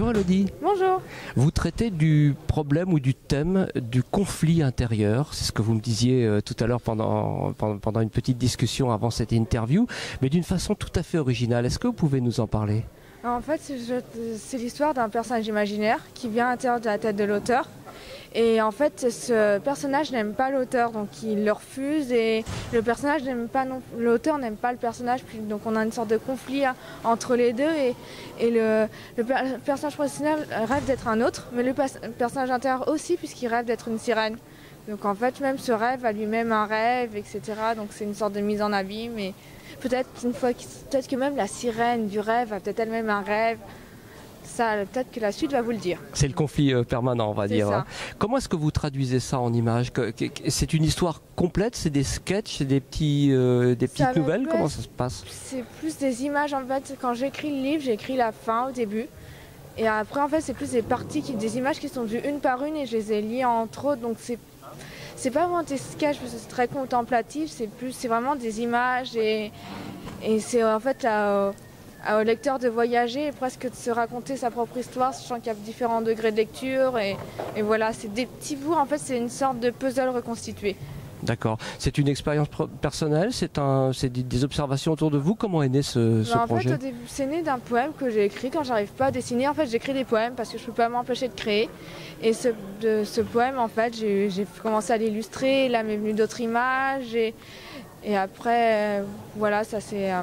Bonjour Elodie. Bonjour. Vous traitez du problème ou du thème du conflit intérieur. C'est ce que vous me disiez tout à l'heure pendant une petite discussion avant cette interview, mais d'une façon tout à fait originale. Est-ce que vous pouvez nous en parler? En fait, c'est l'histoire d'un personnage imaginaire qui vient à l'intérieur de la tête de l'auteur. Et en fait, ce personnage n'aime pas l'auteur, donc il le refuse. Et le personnage n'aime pas l'auteur n'aime pas le personnage, puis donc on a une sorte de conflit entre les deux. Et le personnage professionnel rêve d'être un autre, mais le personnage intérieur aussi, puisqu'il rêve d'être une sirène. Donc en fait, même ce rêve a lui-même un rêve, etc. Donc c'est une sorte de mise en abîme. Et peut-être que même la sirène du rêve a peut-être elle-même un rêve. Ça, peut-être que la suite va vous le dire. C'est le conflit permanent, on va dire. Ça. Comment est-ce que vous traduisez ça en images? C'est une histoire complète? C'est des sketchs? C'est des petites nouvelles? Comment ça se passe? C'est plus des images. En fait, quand j'écris le livre, j'écris la fin au début. Et après, en fait, c'est plus des des images qui sont vues une par une et je les ai liées entre autres. Donc, c'est pas vraiment des sketchs parce que c'est très contemplatif. C'est vraiment des images et c'est en fait au lecteur de voyager et presque de se raconter sa propre histoire, sachant qu'il y a différents degrés de lecture. Et voilà, c'est des petits bouts. En fait, c'est une sorte de puzzle reconstitué. D'accord. C'est une expérience personnelle? C'est des observations autour de vous? Comment est né ce projet? En fait, au début, c'est né d'un poème que j'ai écrit quand j'arrive pas à dessiner. En fait, j'écris des poèmes parce que je peux pas m'empêcher de créer. Et ce poème, en fait, j'ai commencé à l'illustrer. Là m'est venu d'autres images. Et après, voilà, ça c'est...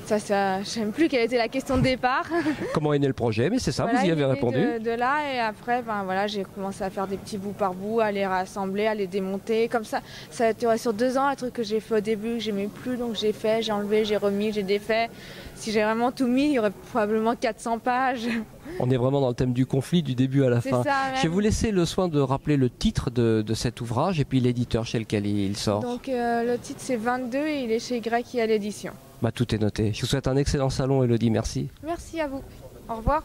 je ne sais même plus quelle était la question de départ. Comment est né le projet? Mais c'est ça, voilà, vous y avez répondu. De là, et après, voilà, j'ai commencé à faire des petits bouts par bout, à les rassembler, à les démonter. Comme ça a duré sur 2 ans, un truc que j'ai fait au début, que j'aimais plus, donc j'ai fait, j'ai enlevé, j'ai remis, j'ai défait. Si j'ai vraiment tout mis, il y aurait probablement 400 pages. On est vraiment dans le thème du conflit, du début à la fin. Ça, je vais vous laisser le soin de rappeler le titre de cet ouvrage et puis l'éditeur chez lequel il sort. Donc le titre c'est 22 et il est chez YIA l'édition. Tout est noté. Je vous souhaite un excellent salon, Elodie. Merci. Merci à vous. Au revoir.